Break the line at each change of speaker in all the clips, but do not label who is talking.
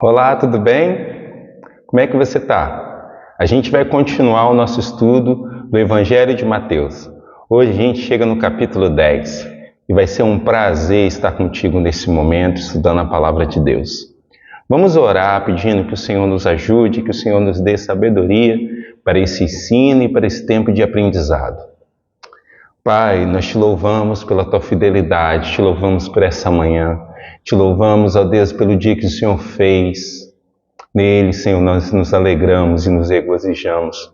Olá, tudo bem? Como é que você está? A gente vai continuar o nosso estudo do Evangelho de Mateus. Hoje a gente chega no capítulo 10 e vai ser um prazer estar contigo nesse momento estudando a Palavra de Deus. Vamos orar pedindo que o Senhor nos ajude, que o Senhor nos dê sabedoria para esse ensino e para esse tempo de aprendizado. Pai, nós te louvamos pela tua fidelidade, te louvamos por essa manhã, te louvamos, ó Deus, pelo dia que o Senhor fez. Nele, Senhor, nós nos alegramos e nos regozijamos.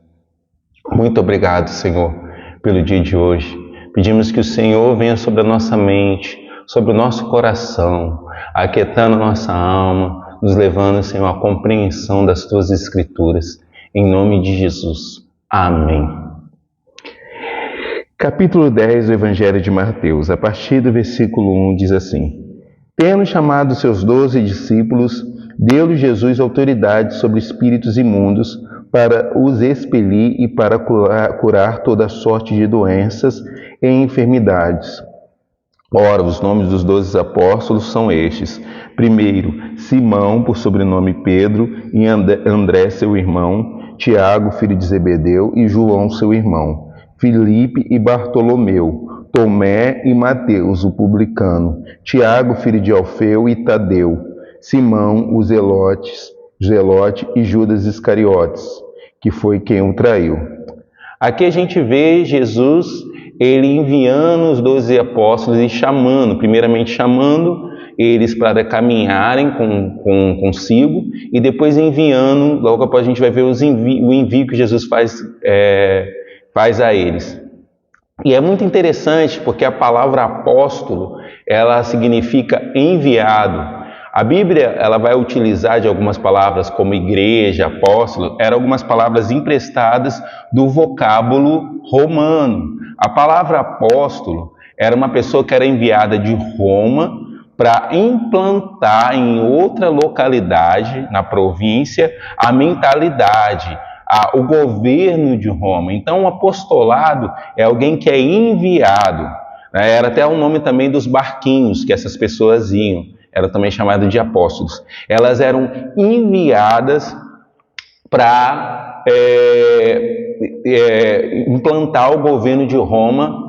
Muito obrigado, Senhor, pelo dia de hoje. Pedimos que o Senhor venha sobre a nossa mente, sobre o nosso coração, aquietando a nossa alma, nos levando, Senhor, à compreensão das tuas escrituras. Em nome de Jesus. Amém. Capítulo 10 do Evangelho de Mateus, a partir do versículo 1, diz assim: Tendo chamado seus 12 discípulos, deu-lhe Jesus autoridade sobre espíritos imundos para os expelir e para curar toda sorte de doenças e enfermidades. Ora, os nomes dos 12 apóstolos são estes: primeiro, Simão, por sobrenome Pedro, e André, seu irmão, Tiago, filho de Zebedeu, e João, seu irmão, Filipe e Bartolomeu, Tomé e Mateus, o publicano, Tiago, filho de Alfeu, e Tadeu, Simão, o Zelote e Judas Iscariotes, que foi quem o traiu. Aqui a gente vê Jesus, ele enviando os 12 apóstolos e primeiramente chamando eles para caminharem consigo, e depois enviando, logo após a gente vai ver o envio que Jesus faz a eles. E é muito interessante porque a palavra apóstolo, ela significa enviado. A Bíblia, ela vai utilizar de algumas palavras como igreja, apóstolo, eram algumas palavras emprestadas do vocábulo romano. A palavra apóstolo era uma pessoa que era enviada de Roma para implantar em outra localidade, na província, a mentalidade, o governo de Roma. Então, o apostolado é alguém que é enviado. Era até o nome também dos barquinhos que essas pessoas iam. Era também chamado de apóstolos. Elas eram enviadas para implantar o governo de Roma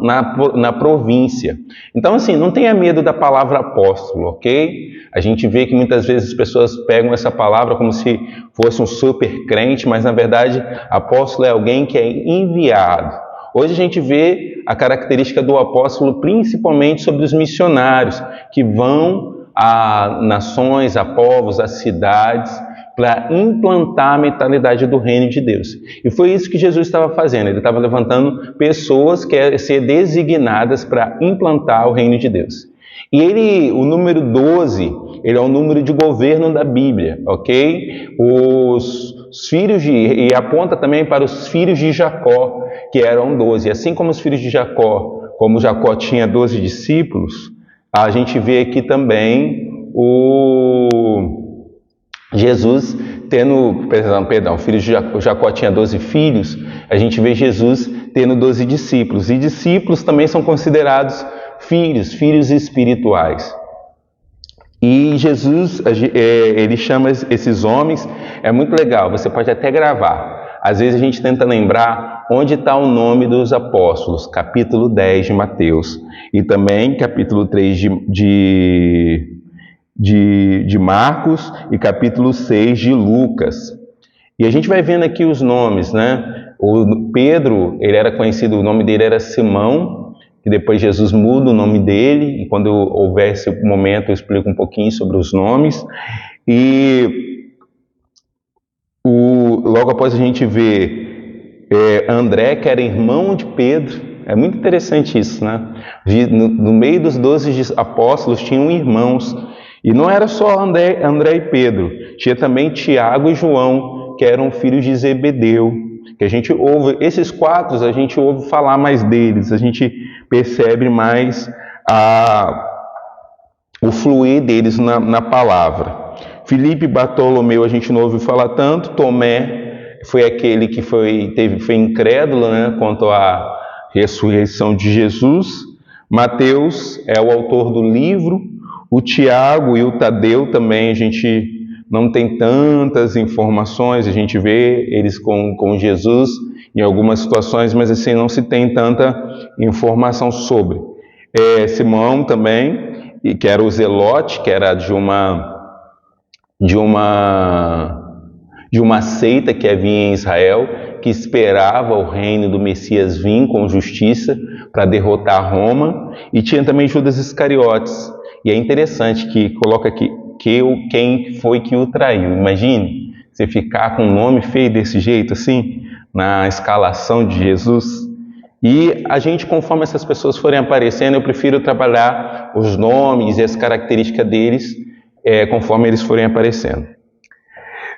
na província. Então, assim, não tenha medo da palavra apóstolo, ok? A gente vê que muitas vezes as pessoas pegam essa palavra como se fosse um super crente, mas na verdade, apóstolo é alguém que é enviado. Hoje a gente vê a característica do apóstolo principalmente sobre os missionários, que vão a nações, a povos, a cidades, para implantar a mentalidade do reino de Deus. E foi isso que Jesus estava fazendo. Ele estava levantando pessoas que querem ser designadas para implantar o reino de Deus. E o número 12, ele é o número de governo da Bíblia, ok? E aponta também para os filhos de Jacó, que eram 12. Assim como os filhos de Jacó, como Jacó tinha 12 discípulos, a gente vê aqui também Jesus tendo, o filho de Jacó tinha 12 filhos, a gente vê Jesus tendo 12 discípulos. E discípulos também são considerados filhos espirituais. E Jesus, ele chama esses homens, é muito legal, você pode até gravar. Às vezes a gente tenta lembrar onde está o nome dos apóstolos, capítulo 10 de Mateus, e também capítulo 3 de Marcos e capítulo 6 de Lucas. E a gente vai vendo aqui os nomes, né? O Pedro, ele era conhecido, o nome dele era Simão, que depois Jesus muda o nome dele, e quando houver esse momento eu explico um pouquinho sobre os nomes. E logo após a gente vê André, que era irmão de Pedro. É muito interessante isso, né? No meio dos 12 apóstolos tinham irmãos. E não era só André e Pedro, tinha também Tiago e João, que eram filhos de Zebedeu, que a gente ouve, esses 4, a gente ouve falar mais deles, a gente percebe mais o fluir deles na palavra. Filipe e Bartolomeu a gente não ouve falar tanto. Tomé foi aquele que foi incrédulo, né, quanto à ressurreição de Jesus. Mateus é o autor do livro. O Tiago e o Tadeu também a gente não tem tantas informações. A gente vê eles com Jesus em algumas situações, mas assim, não se tem tanta informação sobre. Simão também, que era o Zelote, que era de uma seita que havia em Israel, que esperava o reino do Messias vir com justiça para derrotar Roma, e tinha também Judas Iscariotes. E é interessante que coloca aqui quem foi que o traiu. Imagine você ficar com um nome feio desse jeito, assim, na escalação de Jesus. E a gente, conforme essas pessoas forem aparecendo, eu prefiro trabalhar os nomes e as características deles conforme eles forem aparecendo.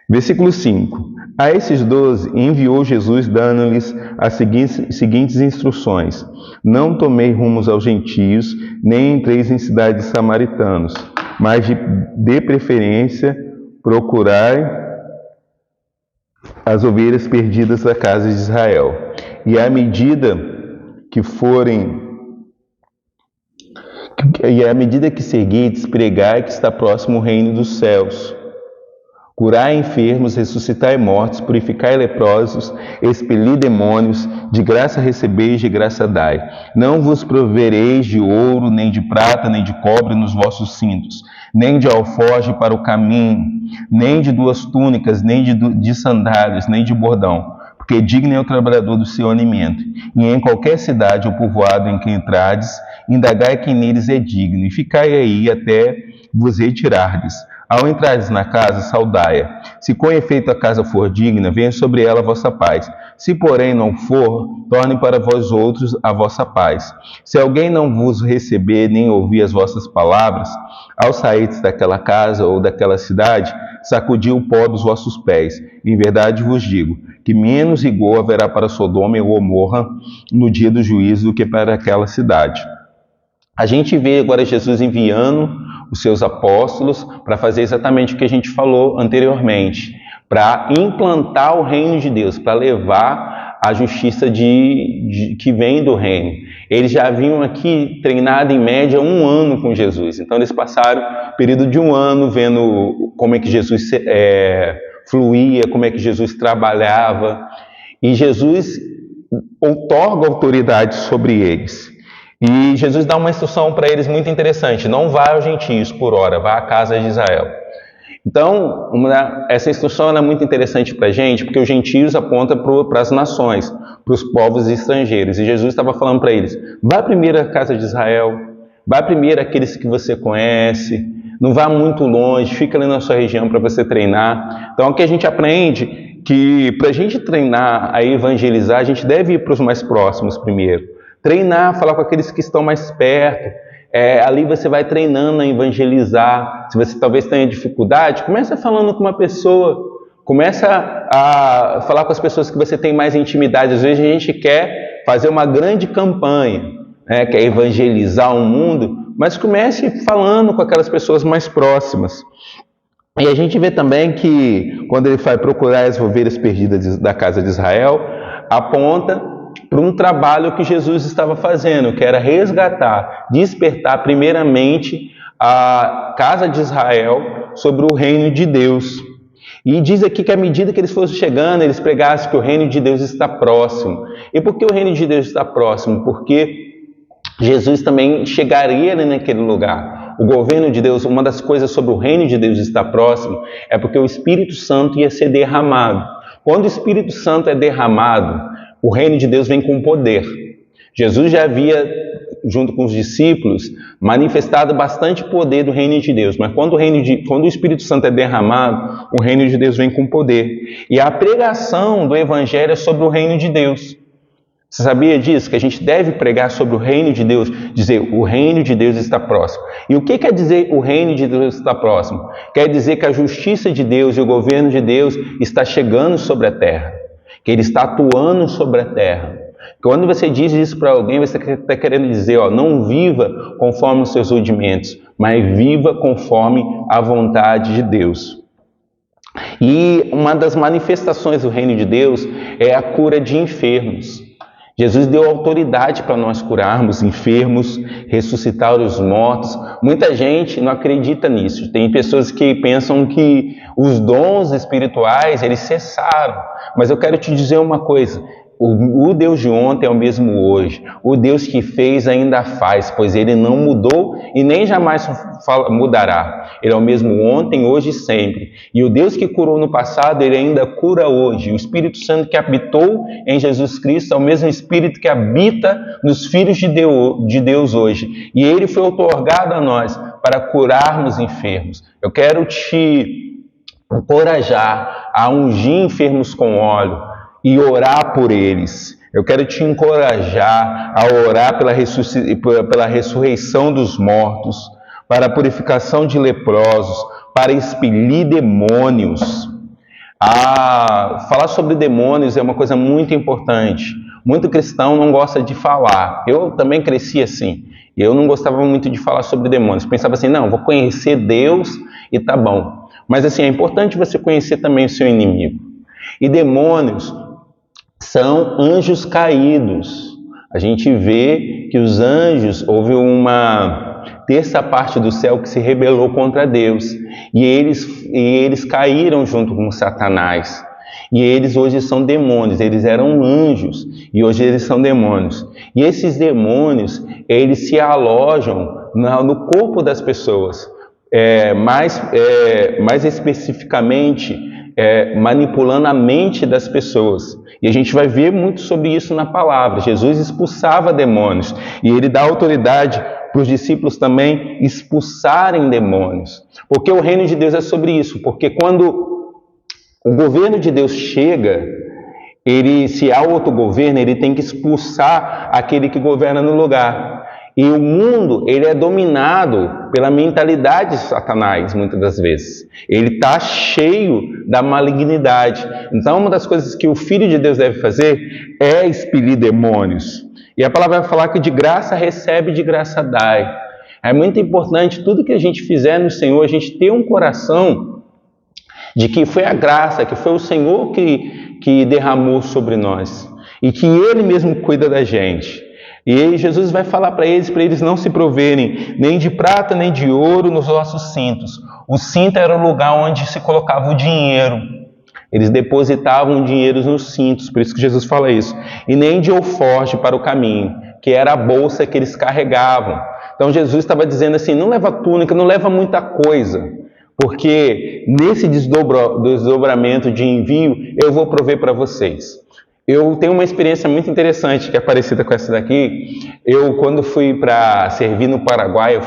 Versículo 5. A esses 12 enviou Jesus, dando-lhes as seguintes instruções: não tomei rumos aos gentios, nem entreis em cidades samaritanos, mas de preferência procurai as ovelhas perdidas da casa de Israel. E à medida que seguides, pregai que está próximo o reino dos céus. Curai enfermos, ressuscitai mortos, purificai leprosos, expeli demônios, de graça recebeis, de graça dai. Não vos provereis de ouro, nem de prata, nem de cobre nos vossos cintos, nem de alforje para o caminho, nem de 2 túnicas, nem de sandálias, nem de bordão, porque digno é o trabalhador do seu alimento. E em qualquer cidade ou povoado em que entrardes, indagai quem neles é digno, e ficai aí até vos retirardes. Ao entrardes na casa, saudai-a. Se com efeito a casa for digna, venha sobre ela a vossa paz. Se porém não for, torne para vós outros a vossa paz. Se alguém não vos receber, nem ouvir as vossas palavras, ao sairdes daquela casa ou daquela cidade, sacudi o pó dos vossos pés. Em verdade vos digo, que menos rigor haverá para Sodoma e Gomorra no dia do juízo do que para aquela cidade. A gente vê agora Jesus enviando os seus apóstolos para fazer exatamente o que a gente falou anteriormente, para implantar o reino de Deus, para levar a justiça que vem do reino. Eles já haviam aqui treinado em média 1 ano com Jesus, então eles passaram um período de 1 ano vendo como é que Jesus fluía, como é que Jesus trabalhava, e Jesus outorga autoridade sobre eles. E Jesus dá uma instrução para eles muito interessante: não vá aos gentios por hora, vá à casa de Israel. Então, essa instrução é muito interessante para a gente, porque os gentios apontam para as nações, para os povos estrangeiros. E Jesus estava falando para eles: vá primeiro à casa de Israel, vá primeiro àqueles que você conhece, não vá muito longe, fica ali na sua região para você treinar. Então, aqui a gente aprende que para a gente treinar a evangelizar, a gente deve ir para os mais próximos primeiro. Treinar, falar com aqueles que estão mais perto. Ali você vai treinando a evangelizar. Se você talvez tenha dificuldade, começa falando com uma pessoa. Começa a falar com as pessoas que você tem mais intimidade. Às vezes a gente quer fazer uma grande campanha, quer evangelizar o mundo, mas comece falando com aquelas pessoas mais próximas. E a gente vê também que quando ele vai procurar as ovelhas perdidas da casa de Israel, aponta para um trabalho que Jesus estava fazendo, que era resgatar, despertar primeiramente a casa de Israel sobre o reino de Deus. E diz aqui que à medida que eles fossem chegando, eles pregassem que o reino de Deus está próximo. E por que o reino de Deus está próximo? Porque Jesus também chegaria ali naquele lugar. O governo de Deus, uma das coisas sobre o reino de Deus estar próximo, é porque o Espírito Santo ia ser derramado. Quando o Espírito Santo é derramado, o reino de Deus vem com poder. Jesus já havia, junto com os discípulos, manifestado bastante poder do reino de Deus. Mas quando o Espírito Santo é derramado, o reino de Deus vem com poder. E a pregação do Evangelho é sobre o reino de Deus. Você sabia disso? Que a gente deve pregar sobre o reino de Deus, dizer o reino de Deus está próximo. E o que quer dizer o reino de Deus está próximo? Quer dizer que a justiça de Deus e o governo de Deus está chegando sobre a terra. Que ele está atuando sobre a terra. Quando você diz isso para alguém, você está querendo dizer, não viva conforme os seus rudimentos, mas viva conforme a vontade de Deus. E uma das manifestações do reino de Deus é a cura de enfermos. Jesus deu autoridade para nós curarmos enfermos, ressuscitar os mortos. Muita gente não acredita nisso. Tem pessoas que pensam que os dons espirituais, eles cessaram. Mas eu quero te dizer uma coisa. O Deus de ontem é o mesmo hoje. O Deus que fez ainda faz, pois Ele não mudou e nem jamais mudará. Ele é o mesmo ontem, hoje e sempre. E o Deus que curou no passado, Ele ainda cura hoje. O Espírito Santo que habitou em Jesus Cristo é o mesmo Espírito que habita nos filhos de Deus hoje. E Ele foi outorgado a nós para curarmos enfermos. Eu quero te encorajar a ungir enfermos com óleo e orar por eles. Eu quero te encorajar a orar pela ressurreição dos mortos, para a purificação de leprosos, para expelir demônios. Falar sobre demônios é uma coisa muito importante. Muito cristão não gosta de falar. Eu também cresci assim. Eu não gostava muito de falar sobre demônios. Pensava assim, não, vou conhecer Deus e tá bom. Mas assim, é importante você conhecer também o seu inimigo. E demônios são anjos caídos. A gente vê que os anjos, houve uma terça parte do céu que se rebelou contra Deus. E eles caíram junto com Satanás. E eles hoje são demônios. Eles eram anjos e hoje eles são demônios. E esses demônios, eles se alojam no corpo das pessoas. Mais especificamente, manipulando a mente das pessoas. E a gente vai ver muito sobre isso na palavra. Jesus expulsava demônios. E Ele dá autoridade para os discípulos também expulsarem demônios. Porque o reino de Deus é sobre isso. Porque quando o governo de Deus chega, se há outro governo, ele tem que expulsar aquele que governa no lugar. E o mundo, ele é dominado pela mentalidade de Satanás, muitas das vezes. Ele está cheio da malignidade. Então, uma das coisas que o Filho de Deus deve fazer é expelir demônios. E a palavra vai falar que de graça recebe, de graça dai. É muito importante, tudo que a gente fizer no Senhor, a gente ter um coração de que foi a graça, que foi o Senhor que derramou sobre nós. E que Ele mesmo cuida da gente. E aí Jesus vai falar para eles não se proverem nem de prata nem de ouro nos vossos cintos. O cinto era o lugar onde se colocava o dinheiro. Eles depositavam dinheiro nos cintos, por isso que Jesus fala isso. E nem de alforje para o caminho, que era a bolsa que eles carregavam. Então Jesus estava dizendo assim, não leva túnica, não leva muita coisa, porque nesse desdobramento de envio, eu vou prover para vocês. Eu tenho uma experiência muito interessante, que é parecida com essa daqui. Eu, quando fui para servir no Paraguai,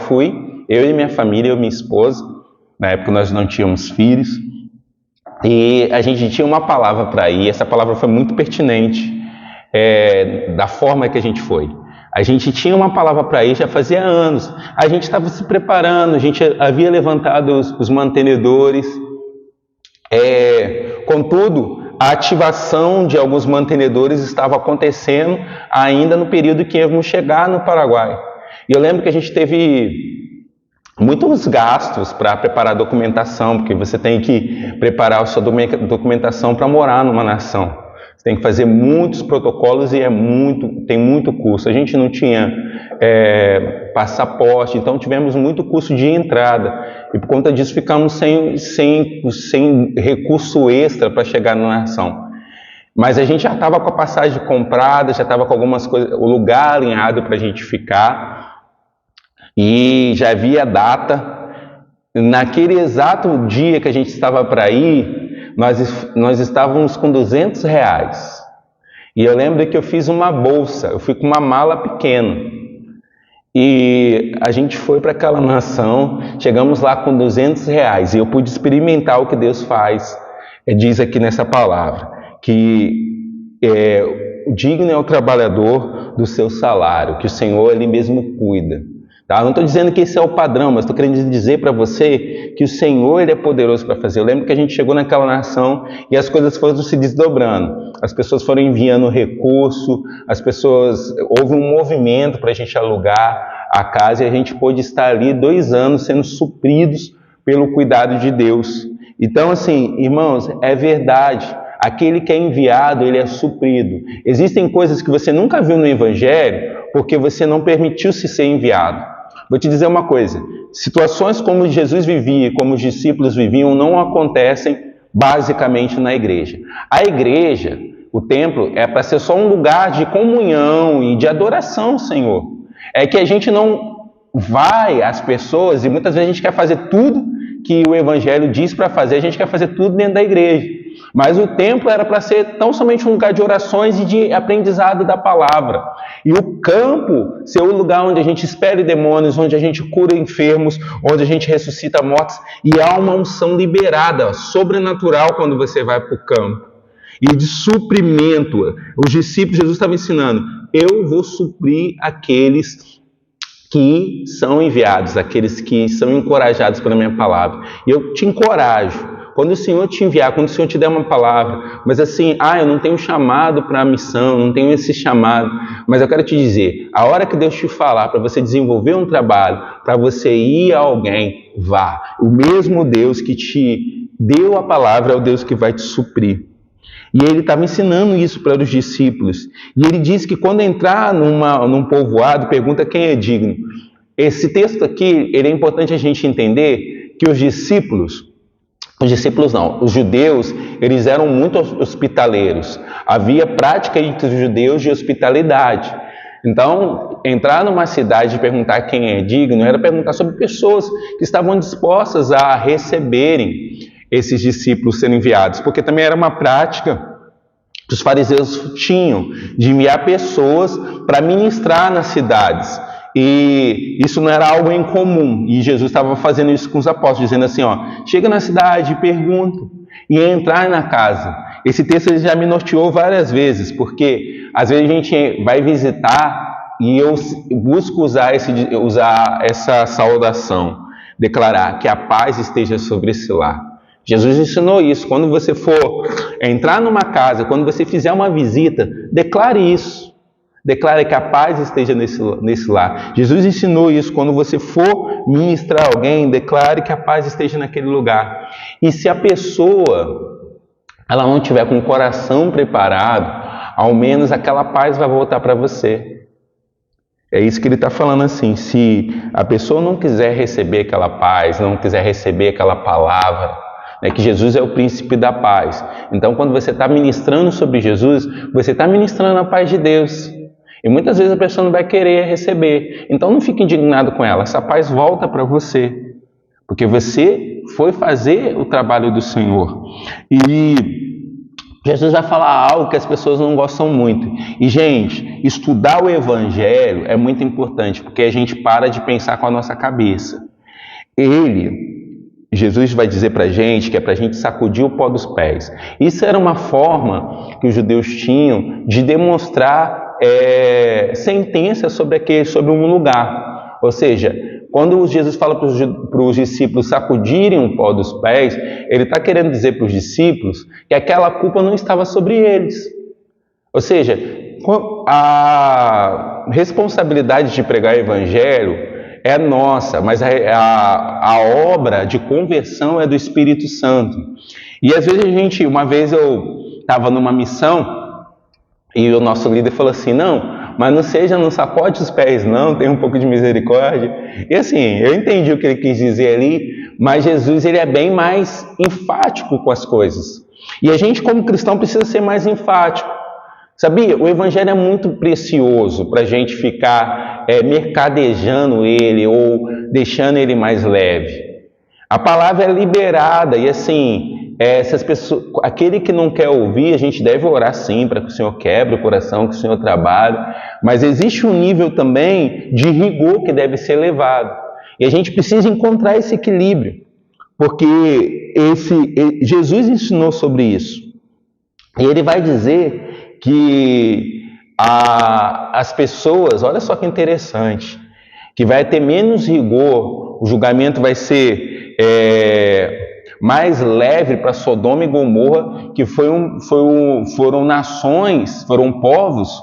eu e minha família, eu e minha esposa, na época nós não tínhamos filhos, e a gente tinha uma palavra para ir, essa palavra foi muito pertinente, da forma que a gente foi. A gente tinha uma palavra para ir já fazia anos, a gente estava se preparando, a gente havia levantado os mantenedores, contudo, a ativação de alguns mantenedores estava acontecendo ainda no período que íamos chegar no Paraguai. E eu lembro que a gente teve muitos gastos para preparar a documentação, porque você tem que preparar a sua documentação para morar numa nação. Você tem que fazer muitos protocolos e tem muito custo. A gente não tinha passaporte, então tivemos muito custo de entrada. E por conta disso ficamos sem recurso extra para chegar na nação. Mas a gente já estava com a passagem comprada, já estava com algumas coisas, o lugar alinhado para a gente ficar. E já havia data. Naquele exato dia que a gente estava para ir, nós estávamos com R$200. E eu lembro que eu fiz uma bolsa, eu fui com uma mala pequena. E a gente foi para aquela nação, chegamos lá com R$200 e eu pude experimentar o que Deus faz. Diz aqui nessa palavra, que digno é o trabalhador do seu salário, que o Senhor Ele mesmo cuida. Tá? Eu não estou dizendo que esse é o padrão, mas estou querendo dizer para você que o Senhor Ele é poderoso para fazer. Eu lembro que a gente chegou naquela nação e as coisas foram se desdobrando. As pessoas foram enviando recurso, houve um movimento para a gente alugar a casa e a gente pôde estar ali 2 anos sendo supridos pelo cuidado de Deus. Então, assim, irmãos, é verdade. aquele que é enviado, ele é suprido. Existem coisas que você nunca viu no Evangelho porque você não permitiu-se ser enviado. Vou te dizer uma coisa, situações como Jesus vivia, como os discípulos viviam, não acontecem basicamente na igreja. A igreja, o templo, é para ser só um lugar de comunhão e de adoração ao Senhor. É que a gente não vai às pessoas, e muitas vezes a gente quer fazer tudo que o Evangelho diz para fazer, a gente quer fazer tudo dentro da igreja. Mas o templo era para ser tão somente um lugar de orações e de aprendizado da palavra. E o campo ser o lugar onde a gente espere demônios, onde a gente cura enfermos, onde a gente ressuscita mortos. E há uma unção liberada, sobrenatural, quando você vai para o campo. E de suprimento. Os discípulos, Jesus estava ensinando, eu vou suprir aqueles que são enviados, aqueles que são encorajados pela minha palavra. E eu te encorajo. Quando o Senhor te enviar, quando o Senhor te der uma palavra, mas assim, eu não tenho chamado para a missão, não tenho esse chamado, mas eu quero te dizer, a hora que Deus te falar para você desenvolver um trabalho, para você ir a alguém, vá. O mesmo Deus que te deu a palavra é o Deus que vai te suprir. E ele estava ensinando isso para os discípulos. E ele diz que quando entrar num povoado, pergunta quem é digno. Esse texto aqui, ele é importante a gente entender que os judeus, eles eram muito hospitaleiros. Havia prática entre os judeus de hospitalidade. Então, entrar numa cidade e perguntar quem é digno era perguntar sobre pessoas que estavam dispostas a receberem esses discípulos sendo enviados, porque também era uma prática que os fariseus tinham de enviar pessoas para ministrar nas cidades. E isso não era algo incomum. E Jesus estava fazendo isso com os apóstolos, dizendo assim, chega na cidade, pergunta, e entrar na casa. Esse texto ele já me norteou várias vezes, porque às vezes a gente vai visitar e eu busco usar essa saudação, declarar que a paz esteja sobre esse lar. Jesus ensinou isso. Quando você for entrar numa casa, quando você fizer uma visita, declare isso. Declare que a paz esteja nesse lar. Jesus ensinou isso. Quando você for ministrar alguém, declare que a paz esteja naquele lugar. E se a pessoa ela não tiver com o coração preparado, ao menos aquela paz vai voltar para você. É isso que ele está falando assim. Se a pessoa não quiser receber aquela paz, não quiser receber aquela palavra, que Jesus é o príncipe da paz. Então, quando você está ministrando sobre Jesus, você está ministrando a paz de Deus. E muitas vezes a pessoa não vai querer receber. Então, não fique indignado com ela. Essa paz volta para você. Porque você foi fazer o trabalho do Senhor. E Jesus vai falar algo que as pessoas não gostam muito. E, gente, estudar o Evangelho é muito importante, porque a gente para de pensar com a nossa cabeça. Jesus vai dizer para a gente que é para a gente sacudir o pó dos pés. Isso era uma forma que os judeus tinham de demonstrar sentença sobre um lugar. Ou seja, quando Jesus fala para os discípulos sacudirem o pó dos pés, ele está querendo dizer para os discípulos que aquela culpa não estava sobre eles. Ou seja, a responsabilidade de pregar o Evangelho é nossa, mas a obra de conversão é do Espírito Santo. E às vezes uma vez eu estava numa missão e o nosso líder falou assim, não sacode os pés não, tem um pouco de misericórdia. E assim, eu entendi o que ele quis dizer ali, mas Jesus ele é bem mais enfático com as coisas. E a gente como cristão precisa ser mais enfático. Sabia? O Evangelho é muito precioso para a gente ficar mercadejando ele ou deixando ele mais leve. A palavra é liberada e assim, aquele que não quer ouvir, a gente deve orar sim para que o Senhor quebre o coração, que o Senhor trabalhe, mas existe um nível também de rigor que deve ser levado. E a gente precisa encontrar esse equilíbrio, porque Jesus ensinou sobre isso. E ele vai dizer que as pessoas, olha só que interessante, que vai ter menos rigor, o julgamento vai ser mais leve para Sodoma e Gomorra, que foram nações, foram povos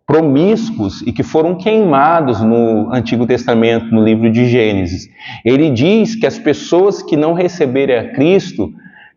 promíscuos e que foram queimados no Antigo Testamento, no livro de Gênesis. Ele diz que as pessoas que não receberem a Cristo,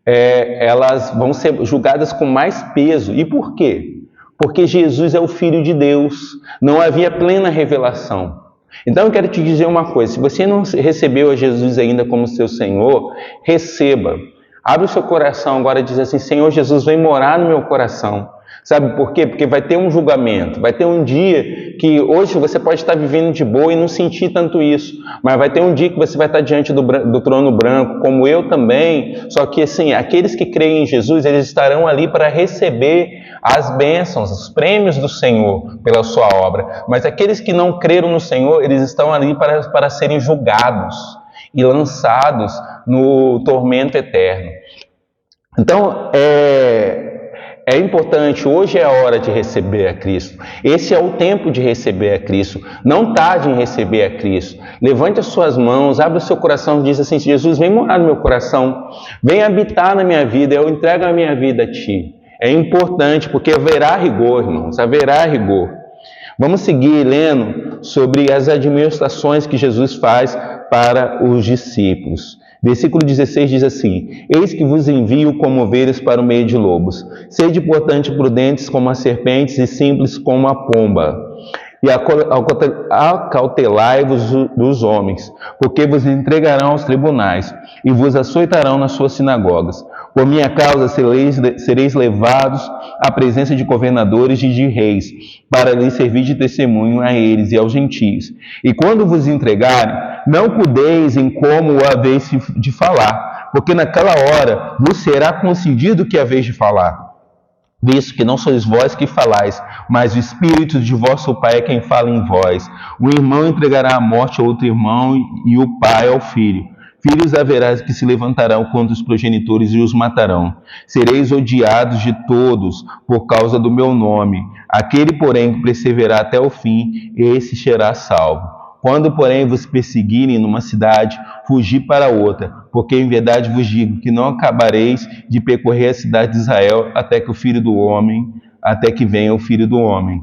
elas vão ser julgadas com mais peso. E por quê? Porque Jesus é o Filho de Deus, não havia plena revelação. Então eu quero te dizer uma coisa, se você não recebeu a Jesus ainda como seu Senhor, receba. Abre o seu coração agora e diz assim: Senhor Jesus, vem morar no meu coração. Sabe por quê? Porque vai ter um julgamento, vai ter um dia que hoje você pode estar vivendo de boa e não sentir tanto isso, mas vai ter um dia que você vai estar diante do trono branco, como eu também, só que assim, aqueles que creem em Jesus, eles estarão ali para receber as bênçãos, os prêmios do Senhor pela sua obra, mas aqueles que não creram no Senhor, eles estão ali para serem julgados e lançados no tormento eterno. Então, é importante, hoje é a hora de receber a Cristo. Esse é o tempo de receber a Cristo. Não tarde em receber a Cristo. Levante as suas mãos, abre o seu coração e diz assim: Jesus, vem morar no meu coração, vem habitar na minha vida, eu entrego a minha vida a Ti. É importante, porque haverá rigor, irmãos, haverá rigor. Vamos seguir lendo sobre as admoestações que Jesus faz para os discípulos. Versículo 16 diz assim: Eis que vos envio como ovelhas para o meio de lobos. Sede, portanto, prudentes como as serpentes e simples como a pomba. E acautelai-vos dos homens, porque vos entregarão aos tribunais e vos açoitarão nas suas sinagogas. Por minha causa sereis levados à presença de governadores e de reis, para lhes servir de testemunho a eles e aos gentios. E quando vos entregarem, não cuideis em como haveis de falar, porque naquela hora vos será concedido que haveis de falar. Visto que não sois vós que falais, mas o Espírito de vosso Pai é quem fala em vós. O irmão entregará à morte a outro irmão, e o pai ao filho. Filhos haverá que se levantarão contra os progenitores e os matarão. Sereis odiados de todos por causa do meu nome. Aquele, porém, que perseverar até o fim, esse será salvo. Quando, porém, vos perseguirem numa cidade, fugi para outra, porque em verdade vos digo que não acabareis de percorrer a cidade de Israel até que venha o Filho do Homem.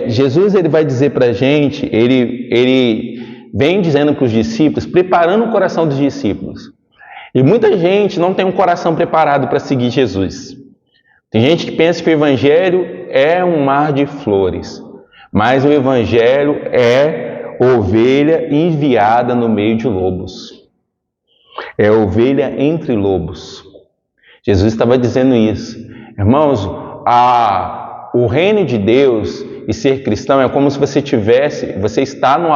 Jesus ele vai dizer para a gente, ele vem dizendo para os discípulos, preparando o coração dos discípulos. E muita gente não tem um coração preparado para seguir Jesus. Tem gente que pensa que o Evangelho é um mar de flores, mas o Evangelho é ovelha enviada no meio de lobos. É ovelha entre lobos. Jesus estava dizendo isso. Irmãos, o reino de Deus e ser cristão é como se você está num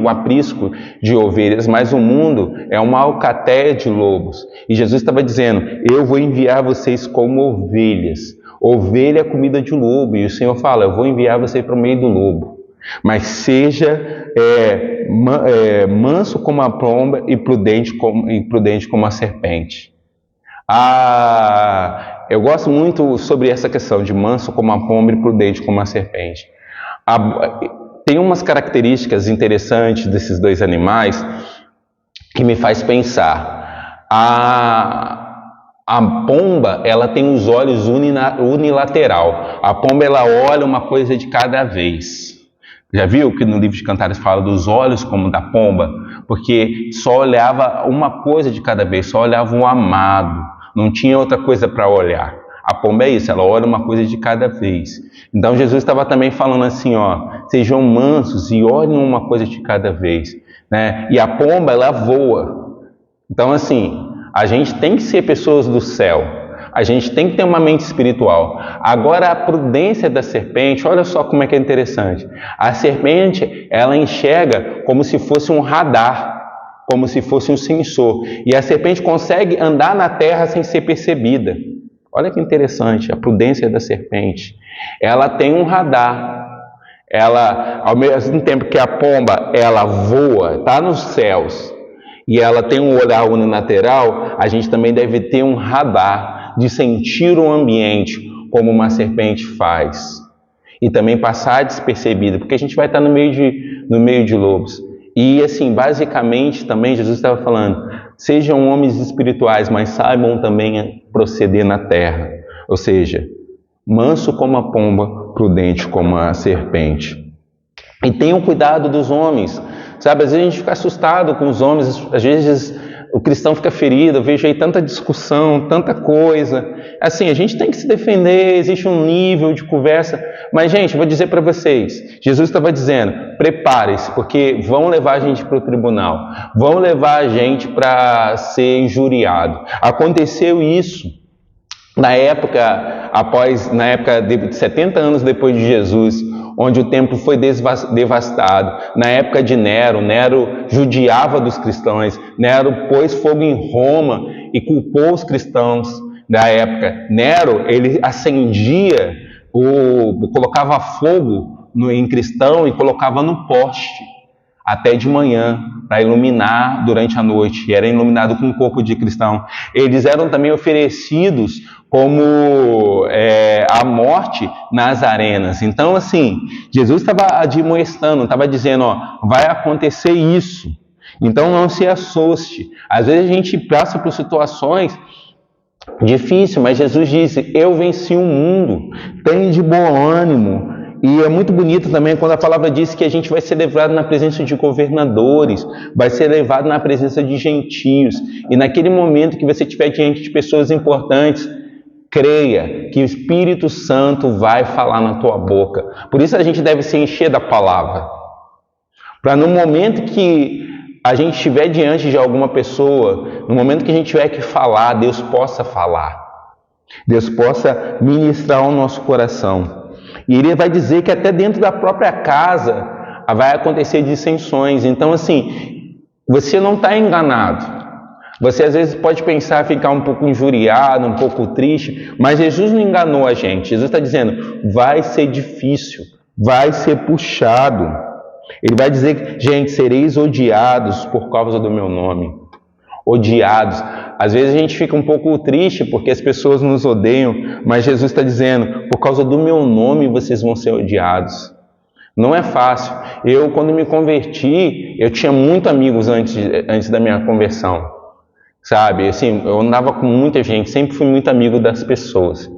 aprisco de ovelhas, mas o mundo é uma alcateia de lobos. E Jesus estava dizendo: eu vou enviar vocês como ovelhas. Ovelha é comida de lobo, e o Senhor fala: eu vou enviar você para o meio do lobo. Mas seja manso como a pomba e prudente como a serpente. Eu gosto muito sobre essa questão de manso como a pomba e prudente como a serpente. Tem umas características interessantes desses dois animais que me faz pensar. A pomba, ela tem os olhos unilateral. A pomba, ela olha uma coisa de cada vez. Já viu que no livro de Cantares fala dos olhos como da pomba? Porque só olhava uma coisa de cada vez, só olhava um amado. Não tinha outra coisa para olhar. A pomba é isso, ela olha uma coisa de cada vez. Então Jesus estava também falando assim, sejam mansos e olhem uma coisa de cada vez, né? E a pomba, ela voa. Então assim, a gente tem que ser pessoas do céu. A gente tem que ter uma mente espiritual. Agora, a prudência da serpente, olha só como é que é interessante. A serpente, ela enxerga como se fosse um radar, como se fosse um sensor. E a serpente consegue andar na terra sem ser percebida. Olha que interessante, a prudência da serpente. Ela tem um radar. Ela, ao mesmo tempo que a pomba, ela voa, está nos céus, e ela tem um olhar unilateral, a gente também deve ter um radar de sentir o ambiente como uma serpente faz. E também passar despercebido, porque a gente vai estar no meio de lobos. E assim, basicamente também Jesus estava falando, sejam homens espirituais, mas saibam também proceder na terra. Ou seja, manso como a pomba, prudente como a serpente. E tenham cuidado dos homens. Sabe, às vezes a gente fica assustado com os homens, às vezes o cristão fica ferido, eu vejo aí tanta discussão, tanta coisa. Assim, a gente tem que se defender, existe um nível de conversa. Mas, gente, vou dizer para vocês, Jesus estava dizendo, prepare-se, porque vão levar a gente para o tribunal, vão levar a gente para ser injuriado. Aconteceu isso na época de 70 anos depois de Jesus, onde o templo foi devastado. Na época de Nero judiava dos cristãos, Nero pôs fogo em Roma e culpou os cristãos da época. Nero, ele acendia, colocava fogo em cristão e colocava no poste, até de manhã, para iluminar durante a noite, e era iluminado com um corpo de cristão. Eles eram também oferecidos como a morte nas arenas. Então, assim, Jesus estava admoestando, estava dizendo, vai acontecer isso, então não se assuste. Às vezes a gente passa por situações difíceis, mas Jesus disse, eu venci o mundo, tenha de bom ânimo. E é muito bonito também quando a palavra diz que a gente vai ser levado na presença de governadores, vai ser levado na presença de gentios. E naquele momento que você estiver diante de pessoas importantes, creia que o Espírito Santo vai falar na tua boca. Por isso a gente deve se encher da palavra. Para no momento que a gente estiver diante de alguma pessoa, no momento que a gente tiver que falar, Deus possa falar. Deus possa ministrar ao nosso coração. E ele vai dizer que até dentro da própria casa vai acontecer dissensões. Então, assim, você não está enganado. Você às vezes pode pensar, ficar um pouco injuriado, um pouco triste, mas Jesus não enganou a gente. Jesus está dizendo, vai ser difícil, vai ser puxado. Ele vai dizer, gente, sereis odiados por causa do meu nome. Odiados. Às vezes a gente fica um pouco triste porque as pessoas nos odeiam, mas Jesus está dizendo, por causa do meu nome vocês vão ser odiados. Não é fácil. Eu, quando me converti, eu tinha muitos amigos antes da minha conversão, sabe? Assim, eu andava com muita gente, sempre fui muito amigo das pessoas.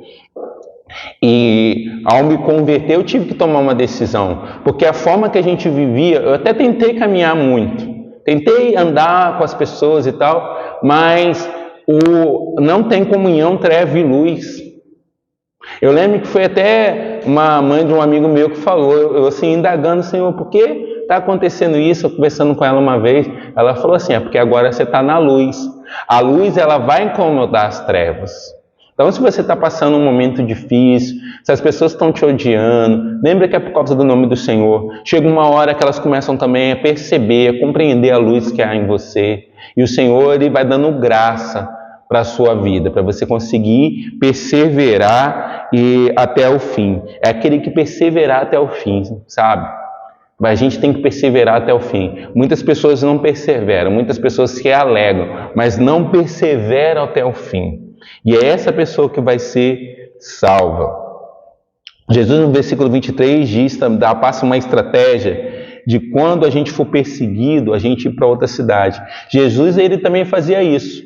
E ao me converter, eu tive que tomar uma decisão, porque a forma que a gente vivia, eu até tentei caminhar muito, tentei andar com as pessoas e tal, mas não tem comunhão, treva e luz. Eu lembro que foi até uma mãe de um amigo meu que falou, eu assim, indagando, Senhor, por que está acontecendo isso? Eu conversando com ela uma vez, ela falou assim, é porque agora você está na luz. A luz, ela vai incomodar as trevas. Então, se você está passando um momento difícil, se as pessoas estão te odiando, lembra que é por causa do nome do Senhor. Chega uma hora que elas começam também a perceber, a compreender a luz que há em você. E o Senhor, ele vai dando graça para a sua vida, para você conseguir perseverar até o fim. É aquele que perseverar até o fim, sabe? Mas a gente tem que perseverar até o fim. Muitas pessoas não perseveram, muitas pessoas se alegram, mas não perseveram até o fim. E é essa pessoa que vai ser salva. Jesus, no versículo 23, passa uma estratégia de quando a gente for perseguido, a gente ir para outra cidade. Jesus, ele também fazia isso.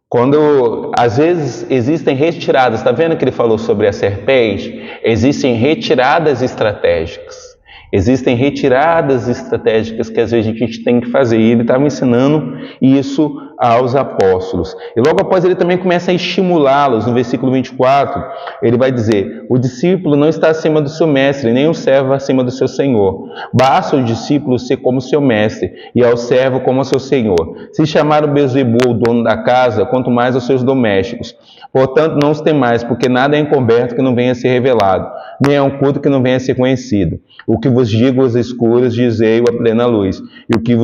Quando, às vezes, existem retiradas, está vendo que ele falou sobre a serpente? Existem retiradas estratégicas. Existem retiradas estratégicas que às vezes a gente tem que fazer. E ele estava ensinando isso aos apóstolos. E logo após ele também começa a estimulá-los. No versículo 24, ele vai dizer, o discípulo não está acima do seu mestre, nem o servo acima do seu senhor. Basta o discípulo ser como seu mestre, e ao servo como seu senhor. Se chamar o Beelzebul, o dono da casa, quanto mais aos seus domésticos. Portanto, não os temais, porque nada é encoberto que não venha a ser revelado, nem é oculto que não venha a ser conhecido. O que vos digo aos escuros, dizei-o à plena luz. E o que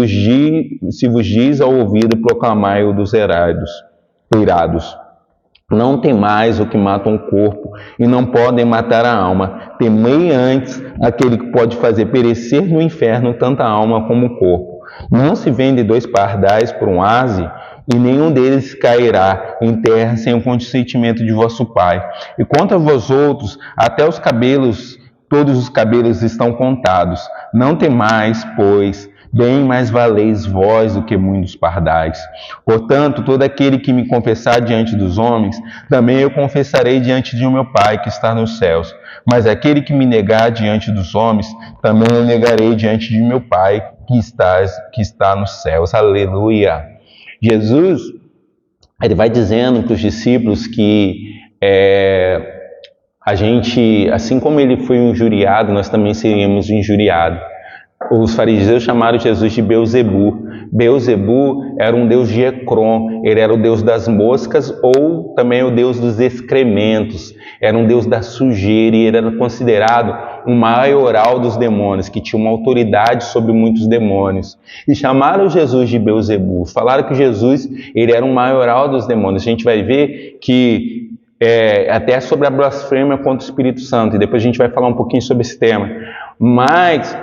se vos diz ao ouvido, proclamai-o dos eirados. Não temais o que mata o corpo, e não podem matar a alma. Temei antes aquele que pode fazer perecer no inferno tanto a alma como o corpo. Não se vende 2 pardais por um aze, e nenhum deles cairá em terra sem o consentimento de vosso Pai. E quanto a vós outros, até os cabelos, todos os cabelos estão contados. Não temais, pois, bem mais valeis vós do que muitos pardais. Portanto, todo aquele que me confessar diante dos homens, também eu confessarei diante de meu Pai que está nos céus. Mas aquele que me negar diante dos homens, também eu negarei diante de meu Pai que está nos céus. Aleluia! Jesus, ele vai dizendo para os discípulos que a gente, assim como ele foi injuriado, nós também seríamos injuriados. Os fariseus chamaram Jesus de Beelzebu. Beelzebu era um deus de Ecrom, ele era o deus das moscas ou também o deus dos excrementos, era um deus da sujeira e ele era considerado o maioral dos demônios, que tinha uma autoridade sobre muitos demônios. E chamaram Jesus de Beelzebu, falaram que Jesus ele era um maioral dos demônios. A gente vai ver que até sobre a blasfêmia contra o Espírito Santo, e depois a gente vai falar um pouquinho sobre esse tema, mas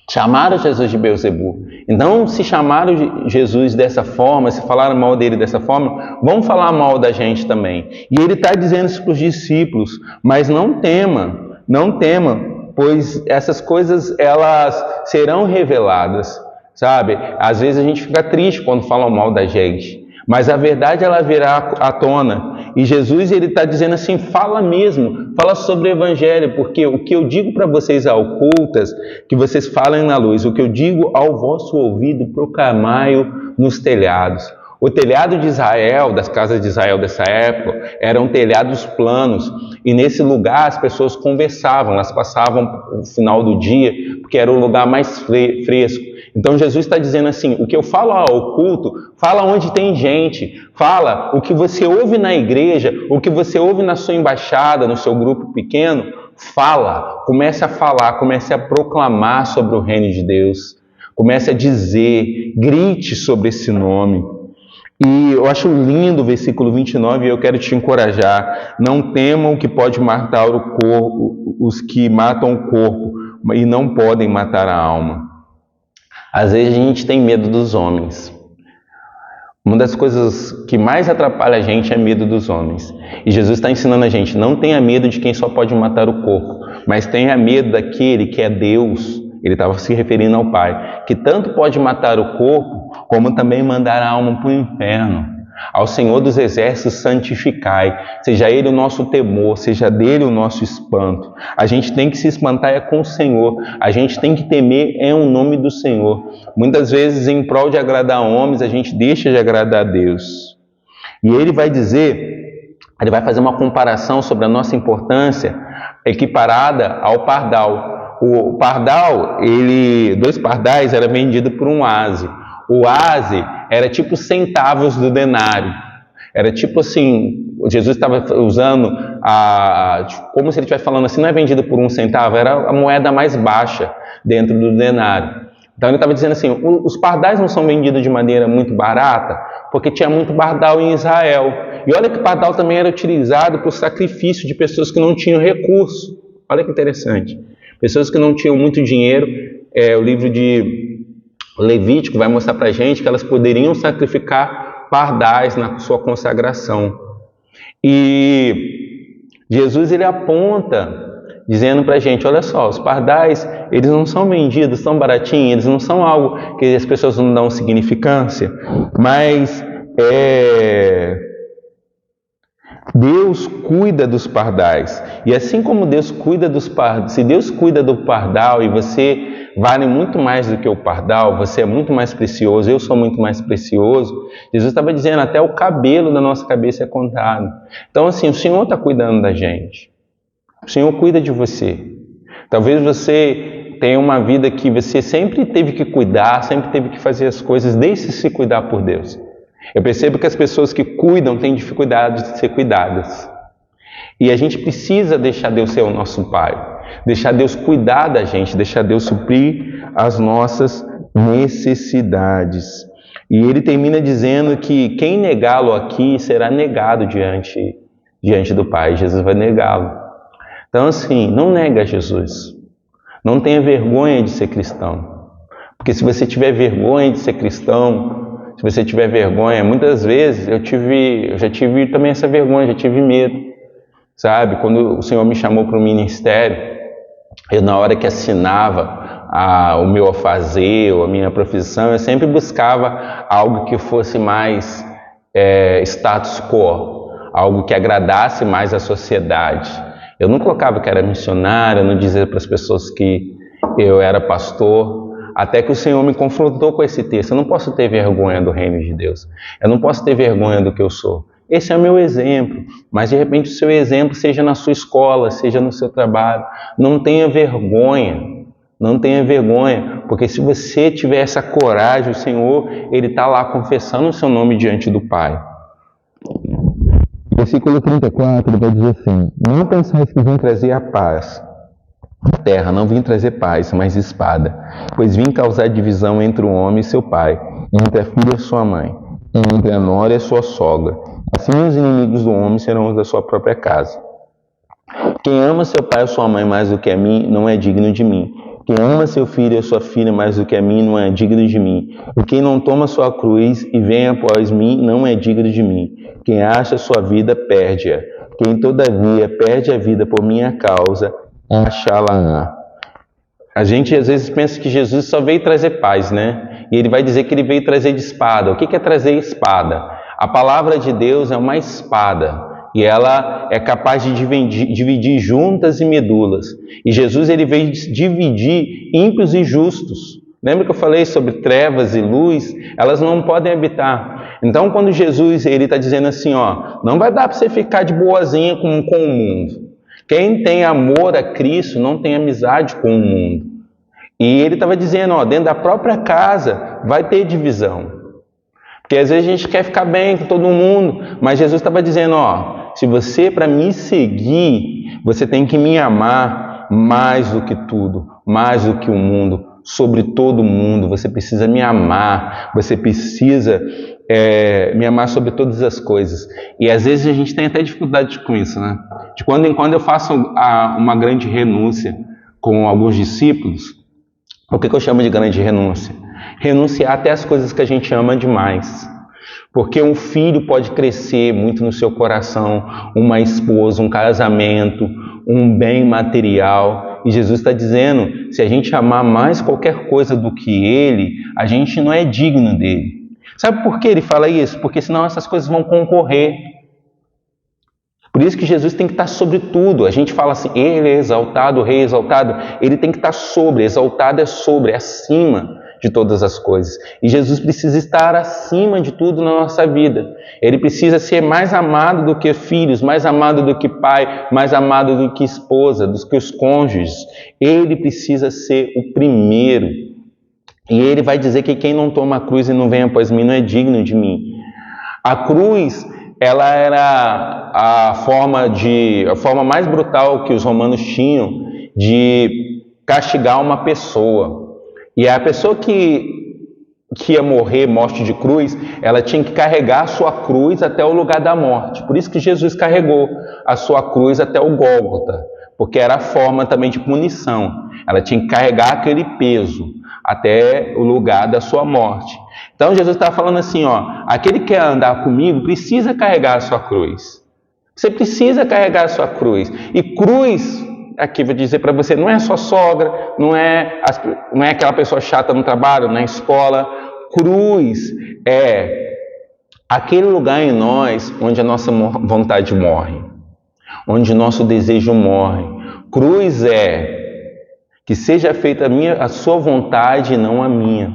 chamaram Jesus de Beelzebu. Então, se chamaram Jesus dessa forma, se falaram mal dele dessa forma, vão falar mal da gente também. E ele está dizendo isso para os discípulos, mas não tema, pois essas coisas elas serão reveladas, sabe? Às vezes a gente fica triste quando falam mal da gente, mas a verdade ela virá à tona. E Jesus ele está dizendo assim, fala mesmo, fala sobre o Evangelho, porque o que eu digo para vocês ocultas, que vocês falem na luz, o que eu digo ao vosso ouvido, proclamai-o nos telhados. O telhado de Israel, das casas de Israel dessa época, eram telhados planos, e nesse lugar as pessoas conversavam, elas passavam o final do dia, porque era o lugar mais fresco. Então Jesus está dizendo assim, o que eu falo ao oculto, fala onde tem gente, fala o que você ouve na igreja, o que você ouve na sua embaixada, no seu grupo pequeno, fala, comece a falar, comece a proclamar sobre o reino de Deus, comece a dizer, grite sobre esse nome. E eu acho lindo o versículo 29 e eu quero te encorajar, não temam o que pode matar o corpo, os que matam o corpo e não podem matar a alma. Às vezes a gente tem medo dos homens. Uma das coisas que mais atrapalha a gente é medo dos homens. E Jesus está ensinando a gente, não tenha medo de quem só pode matar o corpo, mas tenha medo daquele que é Deus. Ele estava se referindo ao Pai, que tanto pode matar o corpo, como também mandar a alma para o inferno. Ao Senhor dos Exércitos santificai, seja Ele o nosso temor, seja dele o nosso espanto. A gente tem que se espantar com o Senhor, a gente tem que temer o nome do Senhor. Muitas vezes, em prol de agradar homens, a gente deixa de agradar a Deus. E ele vai dizer, ele vai fazer uma comparação sobre a nossa importância equiparada ao pardal. O pardal, 2 pardais era vendido por um aze. O aze era tipo centavos do denário. Era tipo assim, Jesus estava usando, como se ele estivesse falando assim, não é vendido por 1 centavo, era a moeda mais baixa dentro do denário. Então ele estava dizendo assim, os pardais não são vendidos de maneira muito barata, porque tinha muito pardal em Israel. E olha que o pardal também era utilizado para o sacrifício de pessoas que não tinham recurso. Olha que interessante. Pessoas que não tinham muito dinheiro, o livro de Levítico vai mostrar para a gente que elas poderiam sacrificar pardais na sua consagração. E Jesus ele aponta, dizendo para a gente, olha só, os pardais, eles não são vendidos tão baratinhos, eles não são algo que as pessoas não dão significância, mas Deus cuida dos pardais. E assim como Deus cuida dos pardais, se Deus cuida do pardal e você vale muito mais do que o pardal, você é muito mais precioso, eu sou muito mais precioso, Jesus estava dizendo, até o cabelo da nossa cabeça é contado. Então assim, o Senhor está cuidando da gente, o Senhor cuida de você. Talvez você tenha uma vida que você sempre teve que cuidar, sempre teve que fazer as coisas, deixe-se cuidar por Deus. Eu percebo que as pessoas que cuidam têm dificuldade de ser cuidadas. E a gente precisa deixar Deus ser o nosso Pai, deixar Deus cuidar da gente, deixar Deus suprir as nossas necessidades. E ele termina dizendo que quem negá-lo aqui será negado diante do Pai. Jesus vai negá-lo. Então assim, não nega Jesus. Não tenha vergonha de ser cristão. Porque se você tiver vergonha de ser cristão, se você tiver vergonha, muitas vezes eu já tive também essa vergonha, já tive medo. Sabe, quando o Senhor me chamou para o ministério, eu na hora que assinava o meu afazer, ou a minha profissão, eu sempre buscava algo que fosse mais status quo, algo que agradasse mais a sociedade. Eu não colocava que era missionário, eu não dizia para as pessoas que eu era pastor. Até que o Senhor me confrontou com esse texto. Eu não posso ter vergonha do reino de Deus. Eu não posso ter vergonha do que eu sou. Esse é o meu exemplo. Mas de repente o seu exemplo seja na sua escola, seja no seu trabalho. Não tenha vergonha. Não tenha vergonha. Porque se você tiver essa coragem, o Senhor, Ele está lá confessando o seu nome diante do Pai. Versículo 34 vai dizer assim: não pensais que vim trazer a paz à terra, não vim trazer paz, mas espada, pois vim causar divisão entre o homem e seu pai, entre a filha e sua mãe, entre a nora e a sua sogra. Assim os inimigos do homem serão os da sua própria casa. Quem ama seu pai ou sua mãe mais do que a mim, não é digno de mim. Quem ama seu filho ou sua filha mais do que a mim, não é digno de mim. E quem não toma sua cruz e vem após mim, não é digno de mim. Quem acha sua vida, perde-a. Quem, todavia, perde a vida por minha causa, achá-la-á. A gente às vezes pensa que Jesus só veio trazer paz, né? E ele vai dizer que ele veio trazer de espada. O que é trazer espada? A palavra de Deus é uma espada. E ela é capaz de dividir juntas e medulas. E Jesus ele veio dividir ímpios e justos. Lembra que eu falei sobre trevas e luz? Elas não podem habitar. Então, quando Jesus ele está dizendo assim, ó, não vai dar para você ficar de boazinha com o mundo. Quem tem amor a Cristo não tem amizade com o mundo. E ele estava dizendo, ó, dentro da própria casa vai ter divisão. Porque às vezes a gente quer ficar bem com todo mundo, mas Jesus estava dizendo, ó, se você para me seguir, você tem que me amar mais do que tudo, mais do que o mundo, sobre todo mundo. Você precisa me amar, você precisa me amar sobre todas as coisas. E às vezes a gente tem até dificuldade com isso, né? De quando em quando eu faço uma grande renúncia com alguns discípulos. O que eu chamo de grande renúncia? Renunciar até as coisas que a gente ama demais. Porque um filho pode crescer muito no seu coração, uma esposa, um casamento, um bem material. E Jesus está dizendo, se a gente amar mais qualquer coisa do que Ele, a gente não é digno dele. Sabe por que ele fala isso? Porque senão essas coisas vão concorrer. Por isso que Jesus tem que estar sobre tudo. A gente fala assim, Ele é exaltado, o Rei é exaltado. Ele tem que estar sobre, exaltado é sobre, acima de todas as coisas. E Jesus precisa estar acima de tudo na nossa vida. Ele precisa ser mais amado do que filhos, mais amado do que pai, mais amado do que esposa, do que os cônjuges. Ele precisa ser o primeiro. E ele vai dizer que quem não toma a cruz e não vem após mim não é digno de mim. A cruz, ela era a forma mais brutal que os romanos tinham de castigar uma pessoa. E a pessoa que ia morrer, morte de cruz, ela tinha que carregar a sua cruz até o lugar da morte. Por isso que Jesus carregou a sua cruz até o Gólgota, porque era a forma também de punição. Ela tinha que carregar aquele peso até o lugar da sua morte. Então Jesus está falando assim, ó, aquele que quer andar comigo precisa carregar a sua cruz. Você precisa carregar a sua cruz. E cruz, aqui vou dizer para você, não é só sogra, não é aquela pessoa chata no trabalho, na escola. Cruz é aquele lugar em nós onde a nossa vontade morre, onde nosso desejo morre. Cruz é que seja feita a sua vontade e não a minha.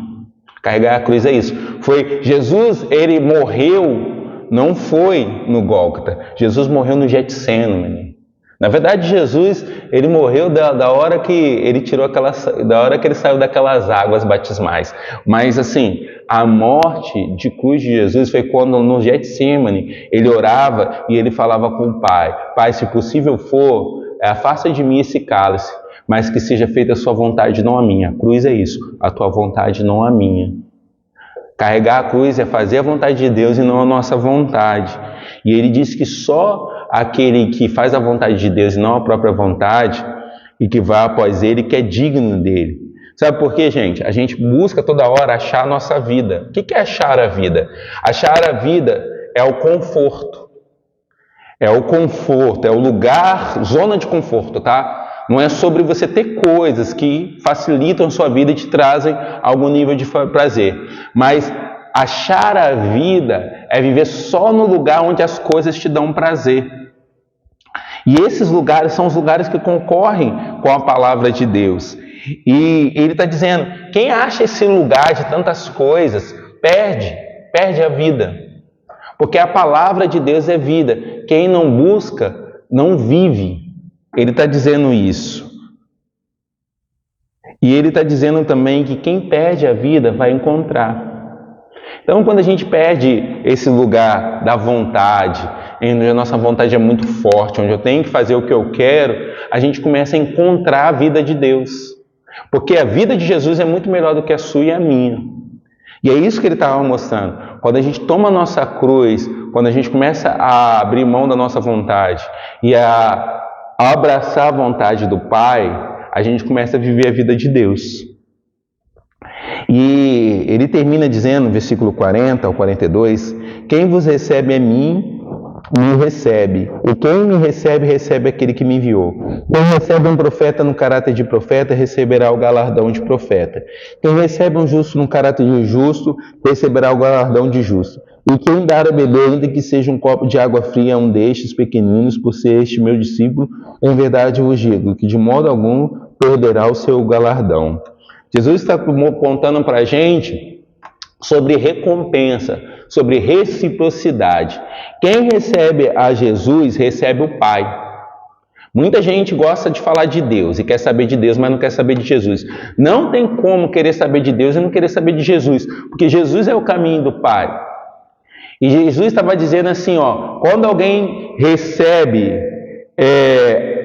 Carregar a cruz é isso. Foi Jesus, ele morreu, não foi no Gólgota. Jesus morreu no Getsêmani. Na verdade, Jesus, ele morreu da hora que ele saiu daquelas águas batismais. Mas assim, a morte de cruz de Jesus foi quando no Getsêmani ele orava e ele falava com o Pai: Pai, se possível for, afasta de mim esse cálice, mas que seja feita a sua vontade, não a minha. A cruz é isso, a tua vontade, não a minha. Carregar a cruz é fazer a vontade de Deus e não a nossa vontade. E ele diz que só aquele que faz a vontade de Deus e não a própria vontade, e que vai após ele, que é digno dele. Sabe por quê, gente? A gente busca toda hora achar a nossa vida. O que é achar a vida? Achar a vida é o conforto. É o conforto, é o lugar, zona de conforto, tá? Não é sobre você ter coisas que facilitam a sua vida e te trazem algum nível de prazer. Mas achar a vida é viver só no lugar onde as coisas te dão prazer. E esses lugares são os lugares que concorrem com a palavra de Deus. E ele está dizendo, quem acha esse lugar de tantas coisas, perde a vida. Porque a palavra de Deus é vida. Quem não busca, não vive. Ele está dizendo isso. E ele está dizendo também que quem perde a vida vai encontrar. Então, quando a gente perde esse lugar da vontade, onde a nossa vontade é muito forte, onde eu tenho que fazer o que eu quero, a gente começa a encontrar a vida de Deus. Porque a vida de Jesus é muito melhor do que a sua e a minha. E é isso que ele estava mostrando. Quando a gente toma a nossa cruz, quando a gente começa a abrir mão da nossa vontade e a abraçar a vontade do Pai, a gente começa a viver a vida de Deus. E ele termina dizendo, no versículo 40 ao 42, quem vos recebe a mim, me recebe. E quem me recebe, recebe aquele que me enviou. Quem recebe um profeta no caráter de profeta, receberá o galardão de profeta. Quem recebe um justo no caráter de justo, receberá o galardão de justo. E quem dar a beber, ainda que seja um copo de água fria a um destes pequeninos, por ser este meu discípulo, em verdade vos digo, que de modo algum perderá o seu galardão. Jesus está contando para a gente sobre recompensa, sobre reciprocidade. Quem recebe a Jesus, recebe o Pai. Muita gente gosta de falar de Deus e quer saber de Deus, mas não quer saber de Jesus. Não tem como querer saber de Deus e não querer saber de Jesus, porque Jesus é o caminho do Pai. E Jesus estava dizendo assim, quando alguém recebe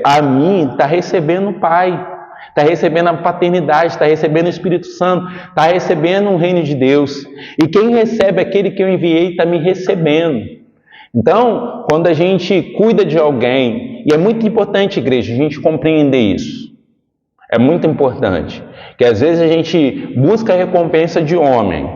a mim, está recebendo o Pai. Está recebendo a paternidade, está recebendo o Espírito Santo, está recebendo o reino de Deus. E quem recebe aquele que eu enviei está me recebendo. Então, quando a gente cuida de alguém, e é muito importante, igreja, a gente compreender isso. É muito importante. Que às vezes a gente busca a recompensa de homem.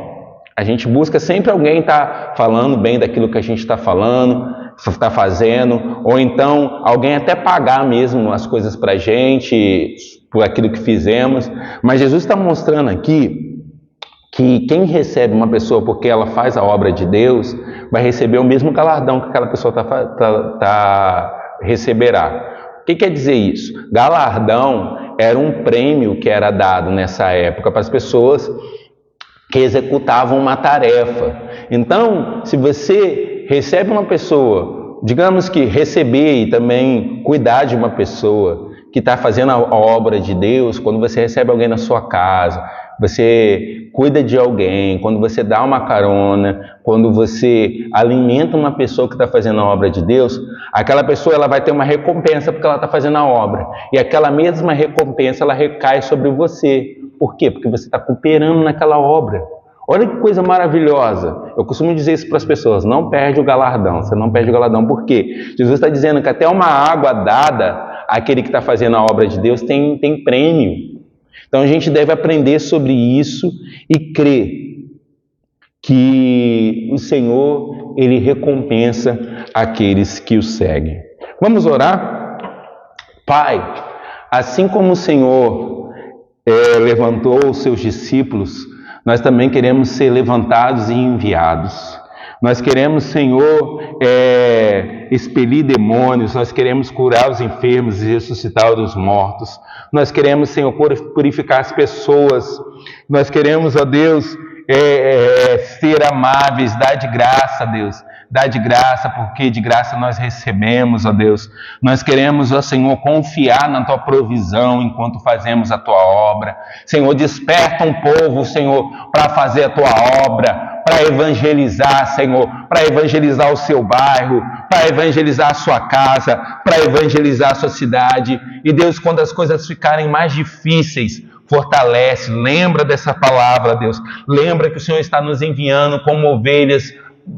A gente busca sempre alguém estar falando bem daquilo que a gente está falando, está fazendo, ou então alguém até pagar mesmo as coisas para a gente, por aquilo que fizemos. Mas Jesus está mostrando aqui que quem recebe uma pessoa porque ela faz a obra de Deus, vai receber o mesmo galardão que aquela pessoa receberá. O que quer dizer isso? Galardão era um prêmio que era dado nessa época para as pessoas que executavam uma tarefa. Então, se você recebe uma pessoa, digamos que receber e também cuidar de uma pessoa que está fazendo a obra de Deus, quando você recebe alguém na sua casa, você cuida de alguém, quando você dá uma carona, quando você alimenta uma pessoa que está fazendo a obra de Deus, aquela pessoa ela vai ter uma recompensa porque ela está fazendo a obra. E aquela mesma recompensa ela recai sobre você. Por quê? Porque você está cooperando naquela obra. Olha que coisa maravilhosa. Eu costumo dizer isso para as pessoas, não perde o galardão. Você não perde o galardão. Por quê? Jesus está dizendo que até uma água dada àquele que está fazendo a obra de Deus tem prêmio. Então a gente deve aprender sobre isso e crer que o Senhor, Ele recompensa aqueles que o seguem. Vamos orar? Pai, assim como o Senhor levantou os seus discípulos, nós também queremos ser levantados e enviados. Nós queremos, Senhor, expelir demônios, nós queremos curar os enfermos e ressuscitar os mortos. Nós queremos, Senhor, purificar as pessoas. Nós queremos, ó Deus, ser amáveis, dar de graça, Deus. Dá de graça, porque de graça nós recebemos, ó Deus. Nós queremos, ó Senhor, confiar na Tua provisão enquanto fazemos a Tua obra. Senhor, desperta um povo, Senhor, para fazer a Tua obra, para evangelizar, Senhor, para evangelizar o seu bairro, para evangelizar a sua casa, para evangelizar a sua cidade. E Deus, quando as coisas ficarem mais difíceis, fortalece, lembra dessa palavra, Deus. Lembra que o Senhor está nos enviando como ovelhas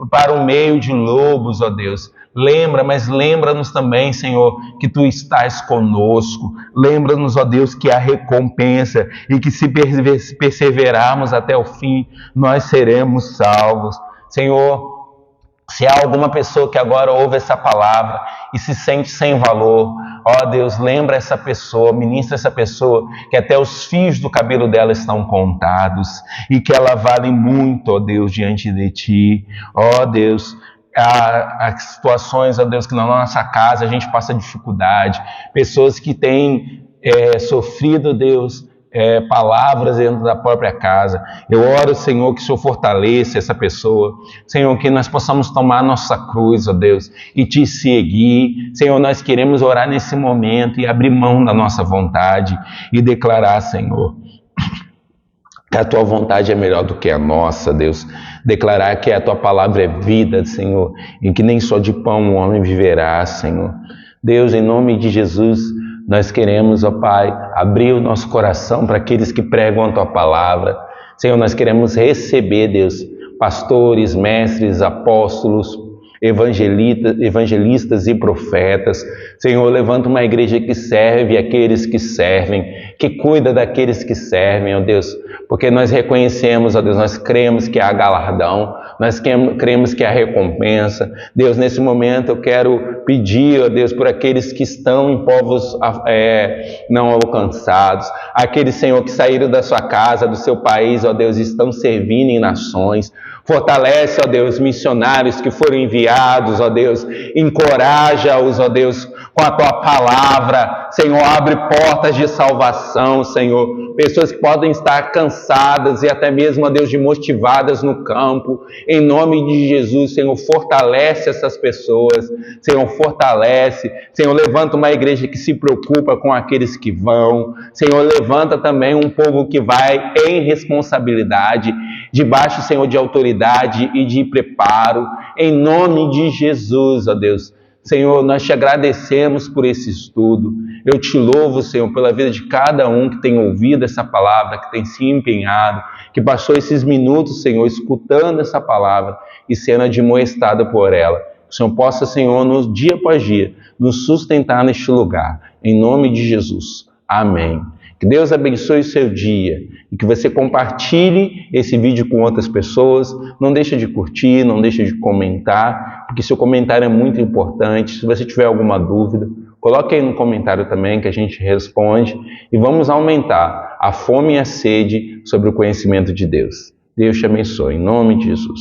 para o meio de lobos, ó Deus. Lembra, mas lembra-nos também, Senhor, que Tu estás conosco. Lembra-nos, ó Deus, que há recompensa e que se perseverarmos até o fim, nós seremos salvos. Senhor, se há alguma pessoa que agora ouve essa palavra e se sente sem valor, ó Deus, lembra essa pessoa, ministra essa pessoa, que até os fios do cabelo dela estão contados e que ela vale muito, ó Deus, diante de Ti. Ó Deus, há situações, ó Deus, que na nossa casa a gente passa dificuldade, pessoas que têm sofrido, Deus, palavras dentro da própria casa. Eu oro, Senhor, que o Senhor fortaleça essa pessoa. Senhor, que nós possamos tomar nossa cruz, ó Deus, e te seguir. Senhor, nós queremos orar nesse momento e abrir mão da nossa vontade e declarar, Senhor, que a tua vontade é melhor do que a nossa, Deus. Declarar que a tua palavra é vida, Senhor, e que nem só de pão o homem viverá, Senhor. Deus, em nome de Jesus, nós queremos, ó Pai, abrir o nosso coração para aqueles que pregam a tua palavra. Senhor, nós queremos receber, Deus, pastores, mestres, apóstolos, evangelistas e profetas. Senhor, levanta uma igreja que serve aqueles que servem, que cuida daqueles que servem, ó Deus, porque nós reconhecemos, ó Deus, nós cremos que há galardão, nós cremos que há recompensa. Deus, nesse momento eu quero pedir, ó Deus, por aqueles que estão em povos não alcançados, aqueles, Senhor, que saíram da sua casa, do seu país, ó Deus, estão servindo em nações. Fortalece, ó Deus, missionários que foram enviados, ó Deus, encoraja-os, ó Deus, com a tua palavra. Senhor, abre portas de salvação, Senhor, pessoas que podem estar cansadas e até mesmo, ó Deus, desmotivadas no campo. Em nome de Jesus, Senhor, fortalece essas pessoas, Senhor, fortalece. Senhor, levanta uma igreja que se preocupa com aqueles que vão. Senhor, levanta também um povo que vai em responsabilidade, debaixo, Senhor, de autoridade e de preparo, em nome de Jesus, ó Deus. Senhor, nós te agradecemos por esse estudo. Eu te louvo, Senhor, pela vida de cada um que tem ouvido essa palavra, que tem se empenhado, que passou esses minutos, Senhor, escutando essa palavra e sendo admoestado por ela. Que o Senhor possa, Senhor, dia após dia, nos sustentar neste lugar. Em nome de Jesus. Amém. Que Deus abençoe o seu dia e que você compartilhe esse vídeo com outras pessoas. Não deixe de curtir, não deixe de comentar, porque seu comentário é muito importante. Se você tiver alguma dúvida, coloque aí no comentário também que a gente responde e vamos aumentar a fome e a sede sobre o conhecimento de Deus. Deus te abençoe, em nome de Jesus.